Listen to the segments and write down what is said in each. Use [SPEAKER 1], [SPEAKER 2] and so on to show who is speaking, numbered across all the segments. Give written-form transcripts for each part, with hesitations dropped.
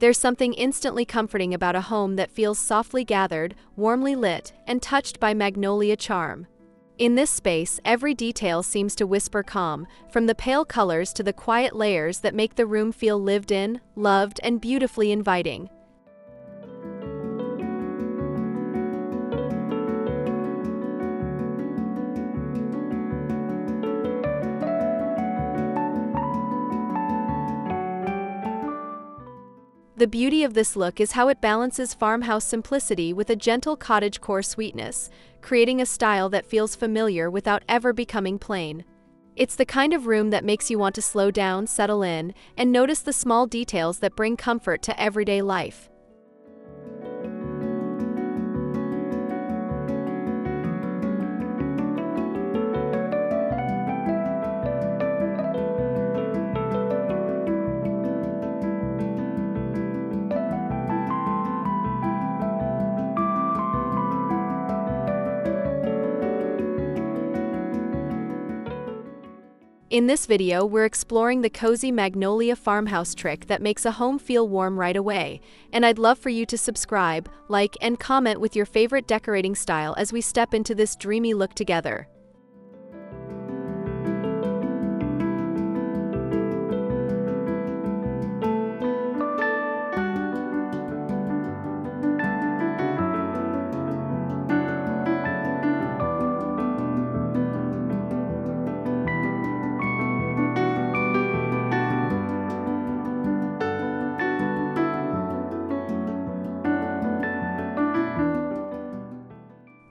[SPEAKER 1] There's something instantly comforting about a home that feels softly gathered, warmly lit, and touched by magnolia charm. In this space, every detail seems to whisper calm, from the pale colors to the quiet layers that make the room feel lived in, loved, and beautifully inviting. The beauty of this look is how it balances farmhouse simplicity with a gentle cottagecore sweetness, creating a style that feels familiar without ever becoming plain. It's the kind of room that makes you want to slow down, settle in, and notice the small details that bring comfort to everyday life. In this video, we're exploring the cozy Magnolia Farmhouse trick that makes a home feel warm right away, and I'd love for you to subscribe, like, and comment with your favorite decorating style as we step into this dreamy look together.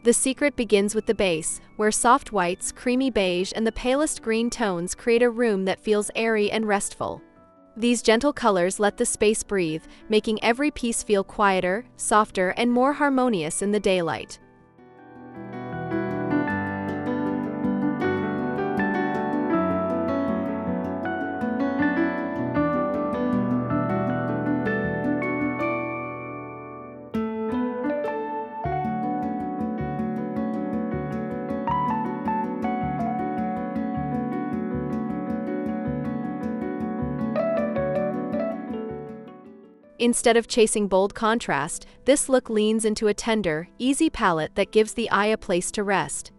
[SPEAKER 1] The secret begins with the base, where soft whites, creamy beige, and the palest green tones create a room that feels airy and restful. These gentle colors let the space breathe, making every piece feel quieter, softer, and more harmonious in the daylight. Instead of chasing bold contrast, this look leans into a tender, easy palette that gives the eye a place to rest.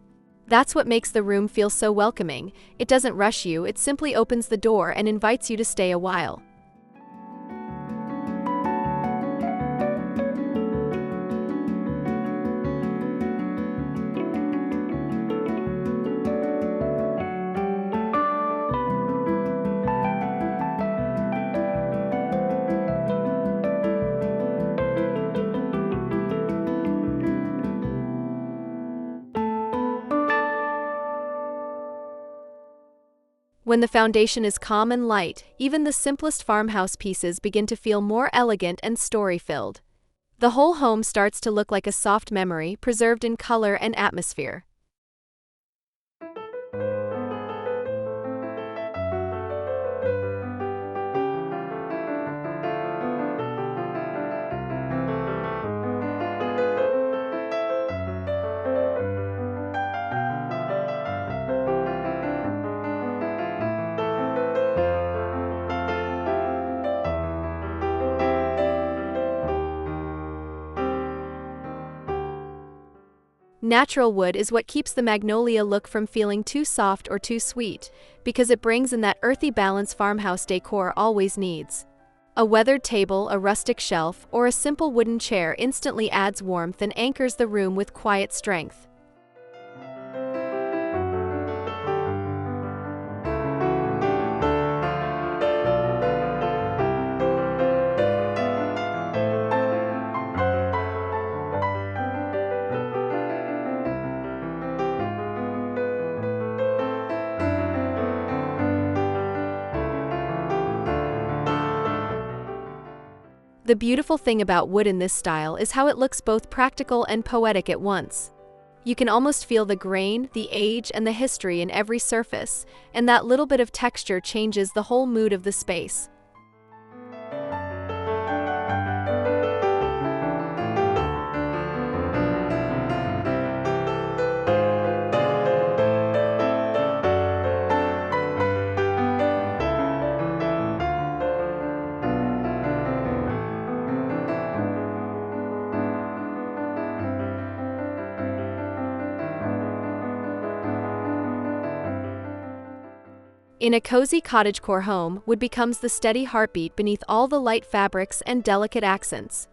[SPEAKER 1] That's what makes the room feel so welcoming. It doesn't rush you, it simply opens the door and invites you to stay a while. When the foundation is calm and light, even the simplest farmhouse pieces begin to feel more elegant and story-filled. The whole home starts to look like a soft memory, preserved in color and atmosphere. Natural wood is what keeps the magnolia look from feeling too soft or too sweet, because it brings in that earthy balance farmhouse decor always needs. A weathered table, a rustic shelf, or a simple wooden chair instantly adds warmth and anchors the room with quiet strength. The beautiful thing about wood in this style is how it looks both practical and poetic at once. You can almost feel the grain, the age, and the history in every surface, and that little bit of texture changes the whole mood of the space. In a cozy cottagecore home, wood becomes the steady heartbeat beneath all the light fabrics and delicate accents.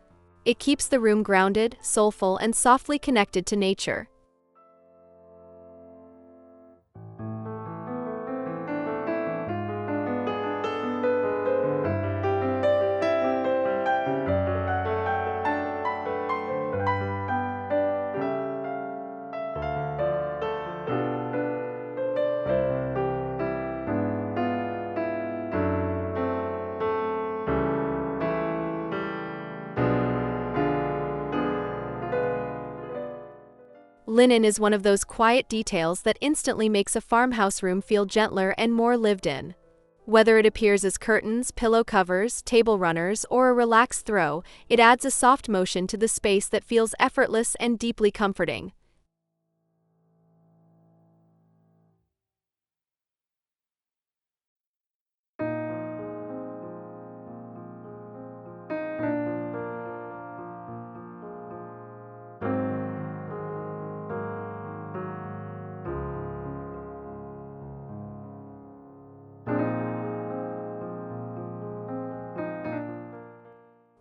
[SPEAKER 1] It keeps the room grounded, soulful, and softly connected to nature. Linen is one of those quiet details that instantly makes a farmhouse room feel gentler and more lived in. Whether it appears as curtains, pillow covers, table runners, or a relaxed throw, it adds a soft motion to the space that feels effortless and deeply comforting.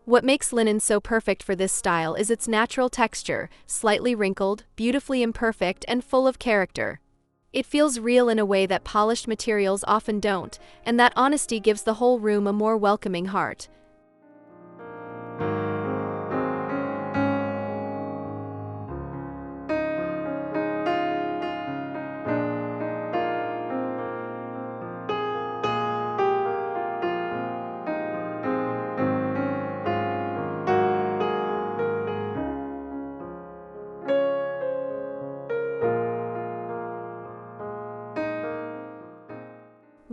[SPEAKER 1] What makes linen so perfect for this style is its natural texture, slightly wrinkled, beautifully imperfect, and full of character. It feels real in a way that polished materials often don't, and that honesty gives the whole room a more welcoming heart.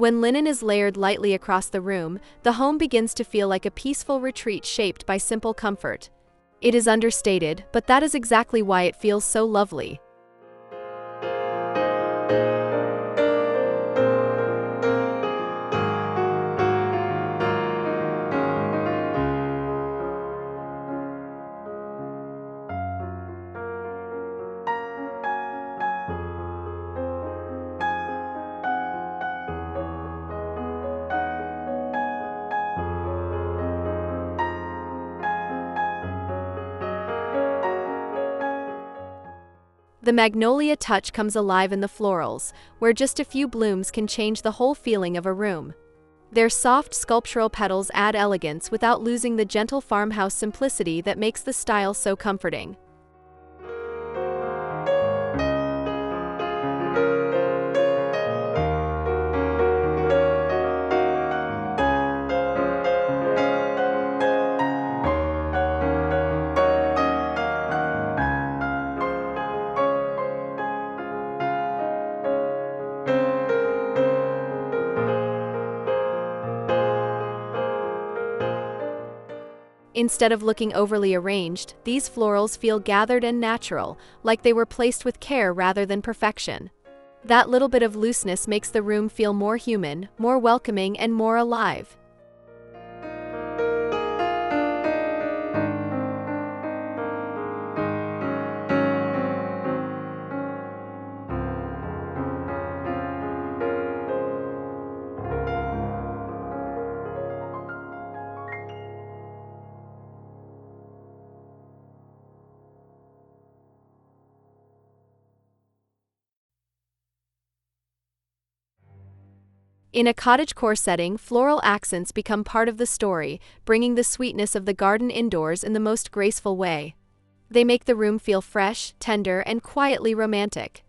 [SPEAKER 1] When linen is layered lightly across the room, the home begins to feel like a peaceful retreat shaped by simple comfort. It is understated, but that is exactly why it feels so lovely. The magnolia touch comes alive in the florals, where just a few blooms can change the whole feeling of a room. Their soft sculptural petals add elegance without losing the gentle farmhouse simplicity that makes the style so comforting. Instead of looking overly arranged, these florals feel gathered and natural, like they were placed with care rather than perfection. That little bit of looseness makes the room feel more human, more welcoming, and more alive. In a cottagecore setting, floral accents become part of the story, bringing the sweetness of the garden indoors in the most graceful way. They make the room feel fresh, tender, and quietly romantic.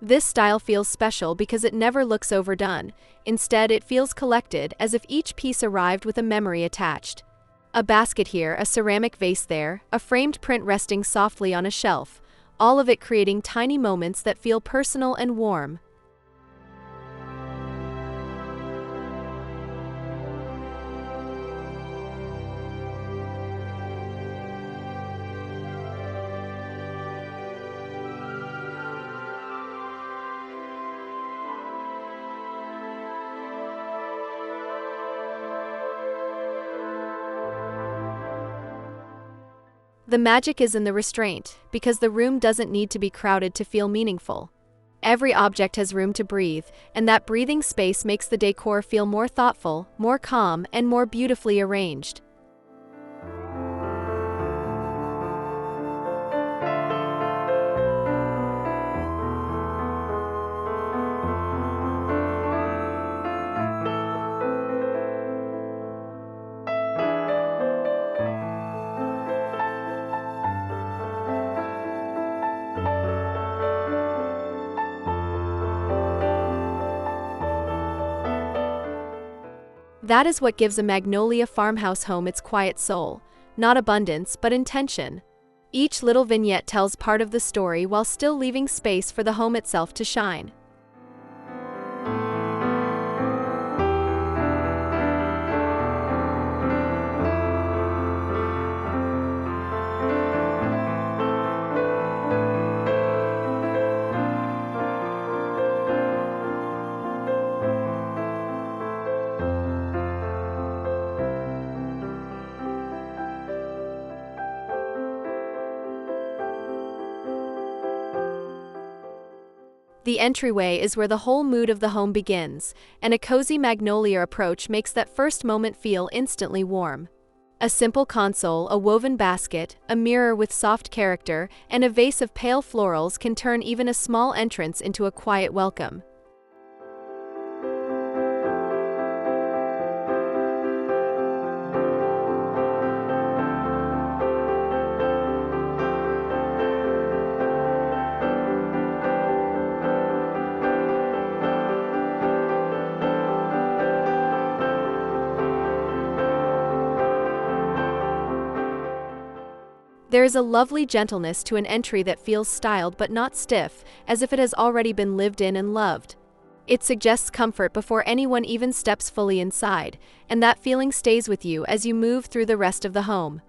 [SPEAKER 1] This style feels special because it never looks overdone. Instead, it feels collected, as if each piece arrived with a memory attached. A basket here, a ceramic vase there, a framed print resting softly on a shelf, all of it creating tiny moments that feel personal and warm. The magic is in the restraint, because the room doesn't need to be crowded to feel meaningful. Every object has room to breathe, and that breathing space makes the decor feel more thoughtful, more calm, and more beautifully arranged. That is what gives a Magnolia Farmhouse home its quiet soul, not abundance but intention. Each little vignette tells part of the story while still leaving space for the home itself to shine. The entryway is where the whole mood of the home begins, and a cozy magnolia approach makes that first moment feel instantly warm. A simple console, a woven basket, a mirror with soft character, and a vase of pale florals can turn even a small entrance into a quiet welcome. There is a lovely gentleness to an entry that feels styled but not stiff, as if it has already been lived in and loved. It suggests comfort before anyone even steps fully inside, and that feeling stays with you as you move through the rest of the home.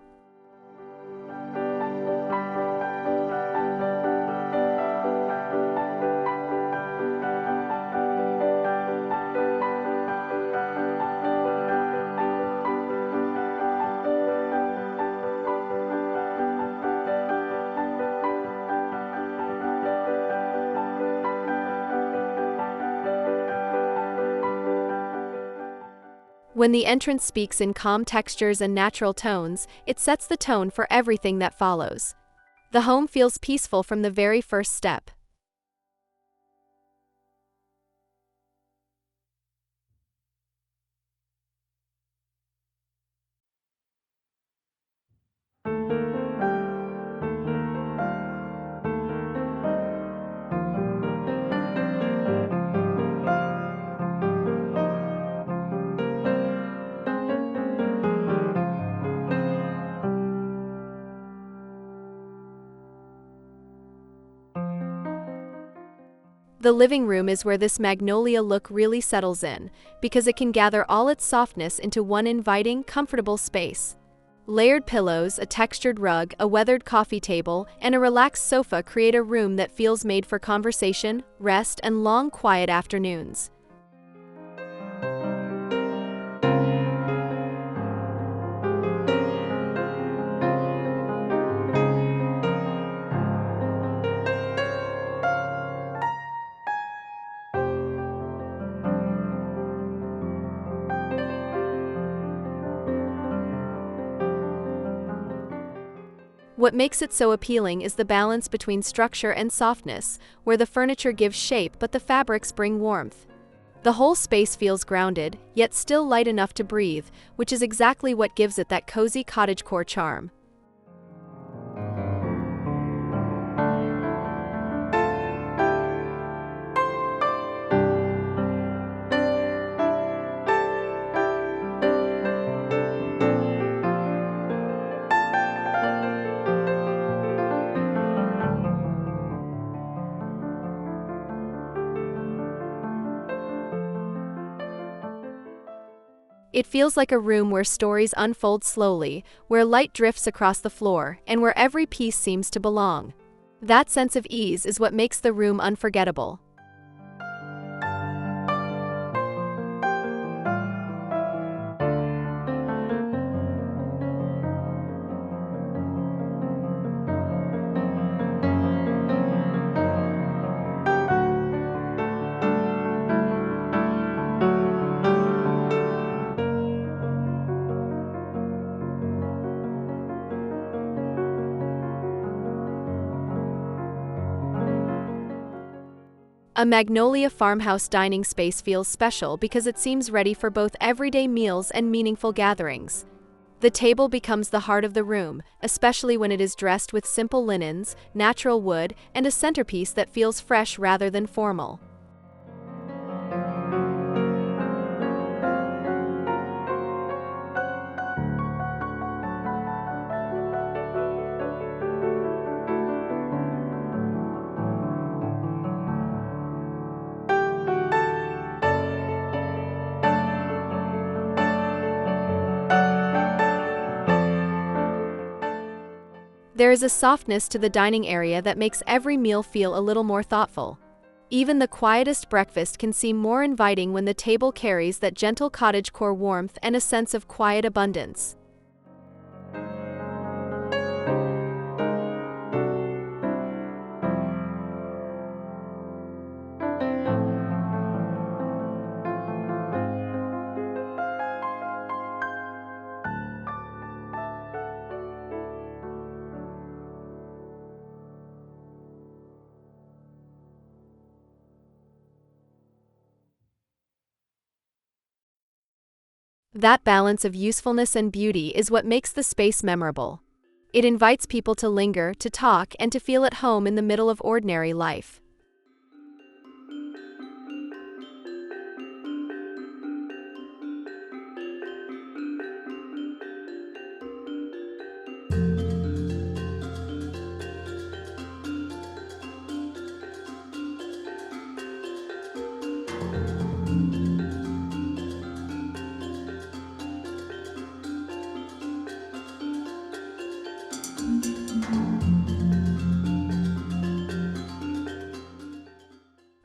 [SPEAKER 1] When the entrance speaks in calm textures and natural tones, it sets the tone for everything that follows. The home feels peaceful from the very first step. The living room is where this magnolia look really settles in, because it can gather all its softness into one inviting, comfortable space. Layered pillows, a textured rug, a weathered coffee table, and a relaxed sofa create a room that feels made for conversation, rest, and long, quiet afternoons. What makes it so appealing is the balance between structure and softness, where the furniture gives shape but the fabrics bring warmth. The whole space feels grounded, yet still light enough to breathe, which is exactly what gives it that cozy cottagecore charm. It feels like a room where stories unfold slowly, where light drifts across the floor, and where every piece seems to belong. That sense of ease is what makes the room unforgettable. A Magnolia Farmhouse dining space feels special because it seems ready for both everyday meals and meaningful gatherings. The table becomes the heart of the room, especially when it is dressed with simple linens, natural wood, and a centerpiece that feels fresh rather than formal. There is a softness to the dining area that makes every meal feel a little more thoughtful. Even the quietest breakfast can seem more inviting when the table carries that gentle cottagecore warmth and a sense of quiet abundance. That balance of usefulness and beauty is what makes the space memorable. It invites people to linger, to talk, and to feel at home in the middle of ordinary life.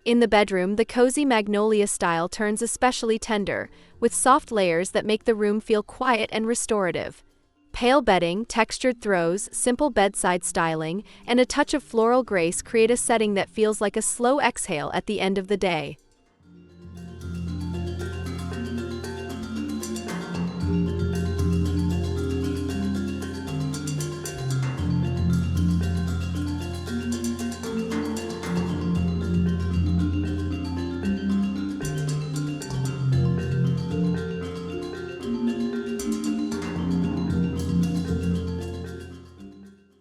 [SPEAKER 1] In the bedroom, the cozy Magnolia style turns especially tender, with soft layers that make the room feel quiet and restorative. Pale bedding, textured throws, simple bedside styling, and a touch of floral grace create a setting that feels like a slow exhale at the end of the day.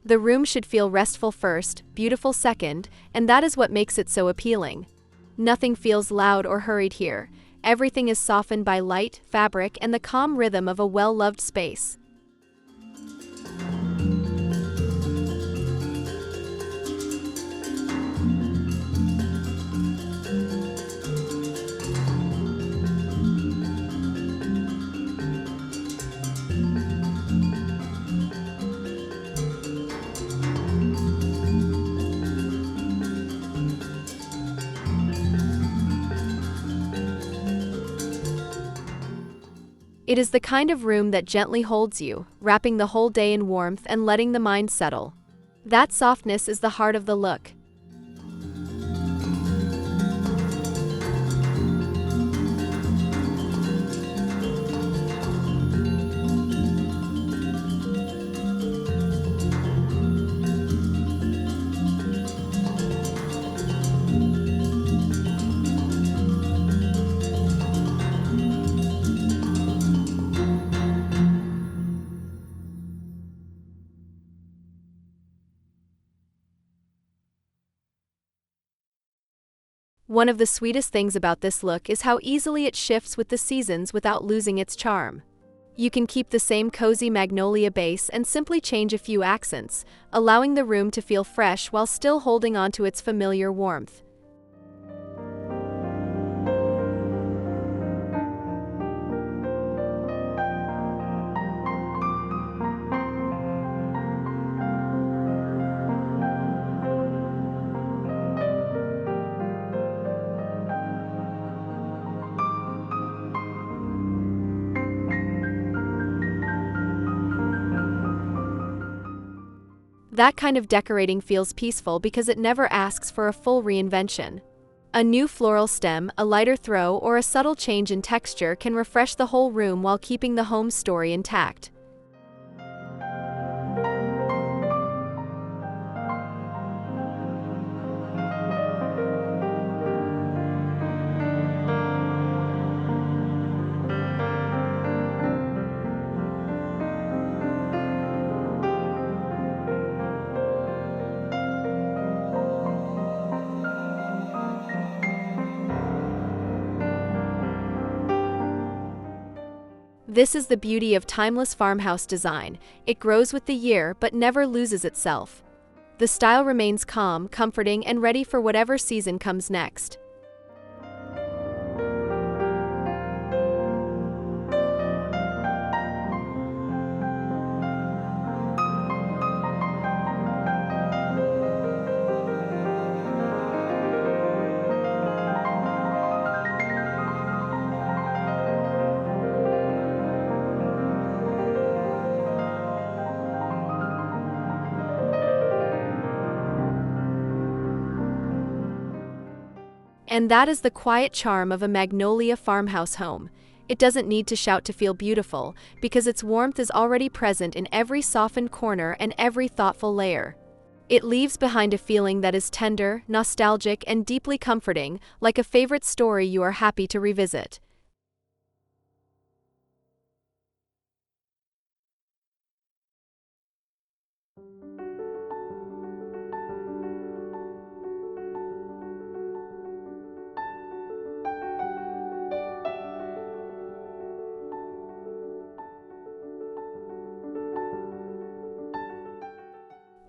[SPEAKER 1] The room should feel restful first, beautiful second, and that is what makes it so appealing. Nothing feels loud or hurried here. Everything is softened by light, fabric, and the calm rhythm of a well-loved space. It is the kind of room that gently holds you, wrapping the whole day in warmth and letting the mind settle. That softness is the heart of the look. One of the sweetest things about this look is how easily it shifts with the seasons without losing its charm. You can keep the same cozy magnolia base and simply change a few accents, allowing the room to feel fresh while still holding on to its familiar warmth. That kind of decorating feels peaceful because it never asks for a full reinvention. A new floral stem, a lighter throw, or a subtle change in texture can refresh the whole room while keeping the home story intact. This is the beauty of timeless farmhouse design. It grows with the year but never loses itself. The style remains calm, comforting, and ready for whatever season comes next. And that is the quiet charm of a Magnolia farmhouse home. It doesn't need to shout to feel beautiful, because its warmth is already present in every softened corner and every thoughtful layer. It leaves behind a feeling that is tender, nostalgic, and deeply comforting, like a favorite story you are happy to revisit.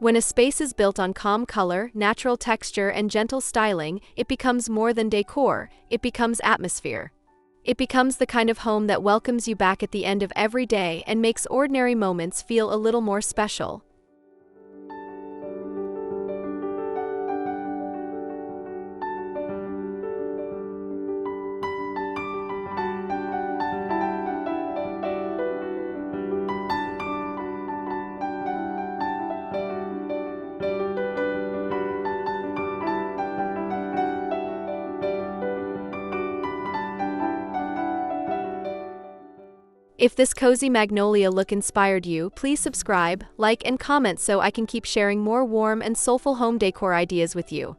[SPEAKER 1] When a space is built on calm color, natural texture, and gentle styling, it becomes more than decor, it becomes atmosphere. It becomes the kind of home that welcomes you back at the end of every day and makes ordinary moments feel a little more special. If this cozy magnolia look inspired you, please subscribe, like, and comment so I can keep sharing more warm and soulful home decor ideas with you.